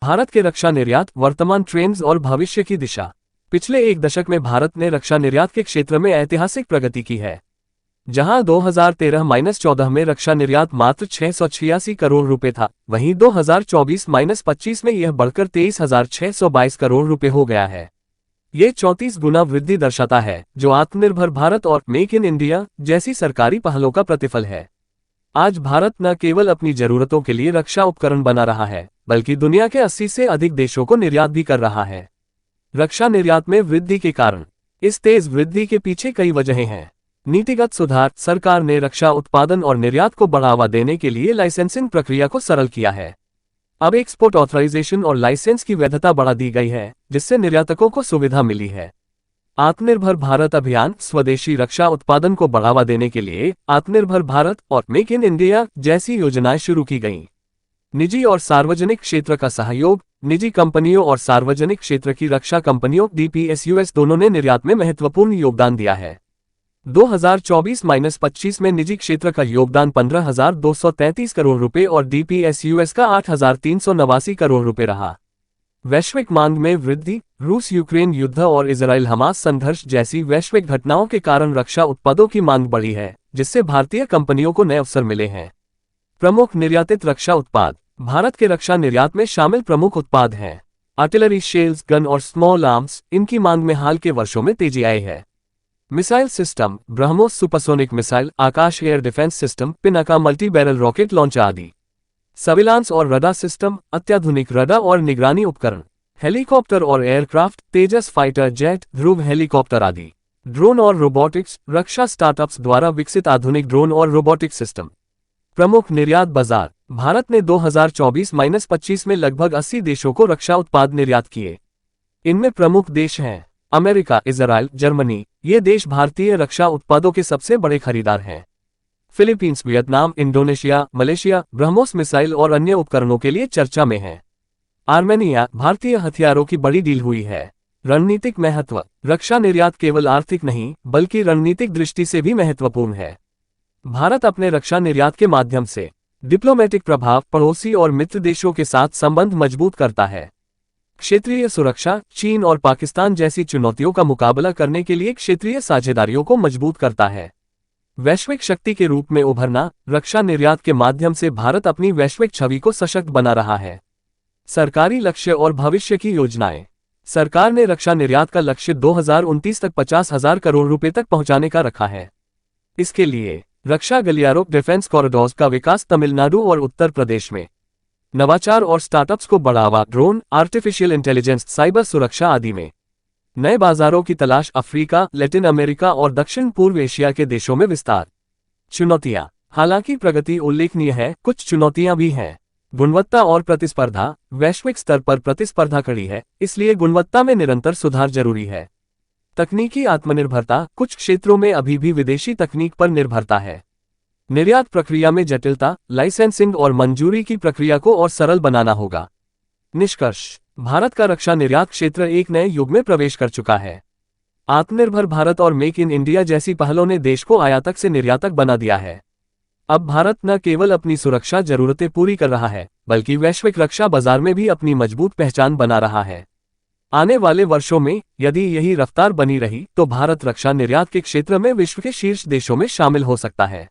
भारत के रक्षा निर्यात, वर्तमान ट्रेंड्स और भविष्य की दिशा। पिछले एक दशक में भारत ने रक्षा निर्यात के क्षेत्र में ऐतिहासिक प्रगति की है। जहां 2013-14 में रक्षा निर्यात मात्र 686 करोड़ रुपए था, वहीं 2024-25 में यह बढ़कर 23,622 करोड़ रुपए हो गया है। ये 34 गुना वृद्धि दर्शाता है, जो आत्मनिर्भर भारत और मेक इन इंडिया जैसी सरकारी पहलों का प्रतिफल है। आज भारत न केवल अपनी जरूरतों के लिए रक्षा उपकरण बना रहा है, बल्कि दुनिया के 80 से अधिक देशों को निर्यात भी कर रहा है। रक्षा निर्यात में वृद्धि के कारण। इस तेज वृद्धि के पीछे कई वजहें हैं। नीतिगत सुधार। सरकार ने रक्षा उत्पादन और निर्यात को बढ़ावा देने के लिए लाइसेंसिंग प्रक्रिया को सरल किया है। अब एक्सपोर्ट ऑथराइजेशन और लाइसेंस की वैधता बढ़ा दी गई है, जिससे निर्यातकों को सुविधा मिली है। आत्मनिर्भर भारत अभियान। स्वदेशी रक्षा उत्पादन को बढ़ावा देने के लिए आत्मनिर्भर भारत और मेक इन इंडिया जैसी योजनाएं शुरू की गईं। निजी और सार्वजनिक क्षेत्र का सहयोग। निजी कंपनियों और सार्वजनिक क्षेत्र की रक्षा कंपनियों DPSUs दोनों ने निर्यात में महत्वपूर्ण योगदान दिया है। 2024-25 में निजी क्षेत्र का योगदान 15,233 करोड़ रुपए और DPSUs का 8,389 करोड़ रुपए रहा। वैश्विक मांग में वृद्धि। रूस यूक्रेन युद्ध और इजराइल हमास संघर्ष जैसी वैश्विक घटनाओं के कारण रक्षा उत्पादों की मांग बढ़ी है, जिससे भारतीय कंपनियों को नए अवसर मिले हैं। प्रमुख निर्यातित रक्षा उत्पाद। भारत के रक्षा निर्यात में शामिल प्रमुख उत्पाद हैं आर्टिलरी, शेल्स, गन और स्मॉल आर्म्स। इनकी मांग में हाल के वर्षों में तेजी आई है। Missile system. Brahmos supersonic missile, Akash air defence system, Pinaka multi barrel rocket launcher आदि। सर्विलांस और रडार सिस्टम। अत्याधुनिक रडार और निगरानी उपकरण। हेलीकॉप्टर और aircraft, Tejas fighter jet, Dhruv helicopter आदि। ड्रोन और रोबोटिक्स। रक्षा स्टार्टअप्स द्वारा विकसित आधुनिक ड्रोन और रोबोटिक्स सिस्टम। प्रमुख निर्यात बाजार। भारत ने 2024-25 में लगभग 80 देशों को रक्षा उत्पाद निर्यात किए। इनमें प्रमुख देश हैं अमेरिका, इजराइल, जर्मनी। ये देश भारतीय रक्षा उत्पादों के सबसे बड़े खरीदार हैं। Philippines, Vietnam, Indonesia, Malaysia BrahMos missile और अन्य उपकरणों के लिए चर्चा में है। आर्मेनिया, भारतीय हथियारों की बड़ी डील हुई है। रणनीतिक महत्व। रक्षा निर्यात केवल आर्थिक नहीं, बल्कि रणनीतिक दृष्टि से भी महत्वपूर्ण है। भारत अपने रक्षा निर्यात के माध्यम से डिप्लोमेटिक प्रभाव, पड़ोसी और मित्र देशों के साथ संबंध मजबूत करता है। क्षेत्रीय सुरक्षा। चीन और पाकिस्तान जैसी चुनौतियों का मुकाबला करने के लिए क्षेत्रीय साझेदारियों को मजबूत करता है। वैश्विक शक्ति के रूप में उभरना। रक्षा निर्यात के माध्यम से भारत अपनी वैश्विक छवि को सशक्त बना रहा है। सरकारी लक्ष्य और भविष्य की योजनाएं। सरकार ने रक्षा निर्यात का लक्ष्य 2029 तक 50,000 करोड़ रुपए तक पहुंचाने का रखा है। इसके लिए रक्षा गलियारों, डिफेंस कॉरिडोर्स का विकास तमिलनाडु और उत्तर प्रदेश में। नवाचार और स्टार्टअप्स को बढ़ावा। ड्रोन, आर्टिफिशियल इंटेलिजेंस, साइबर सुरक्षा आदि में। नए बाजारों की तलाश। अफ्रीका, लैटिन अमेरिका और दक्षिण पूर्व एशिया के देशों में विस्तार। चुनौतियां। हालांकि प्रगति उल्लेखनीय है, कुछ चुनौतियां भी हैं। गुणवत्ता और प्रतिस्पर्धा। वैश्विक स्तर पर प्रतिस्पर्धा कड़ी है, इसलिए गुणवत्ता में निरंतर सुधार जरूरी है। तकनीकी आत्मनिर्भरता। कुछ क्षेत्रों में अभी भी विदेशी तकनीक पर निर्भरता है। निर्यात प्रक्रिया में जटिलता। लाइसेंसिंग और मंजूरी की प्रक्रिया को और सरल बनाना होगा। निष्कर्ष। भारत का रक्षा निर्यात क्षेत्र एक नए युग में प्रवेश कर चुका है। आत्मनिर्भर भारत और मेक इन इंडिया जैसी पहलों ने देश को आयातक से निर्यातक बना दिया है। अब भारत न केवल अपनी सुरक्षा जरूरतें पूरी कर रहा है, बल्कि वैश्विक रक्षा बाजार में भी अपनी मजबूत पहचान बना रहा है। आने वाले वर्षों में यदि यही रफ्तार बनी रही, तो भारत रक्षा निर्यात के क्षेत्र में विश्व के शीर्ष देशों में शामिल हो सकता है।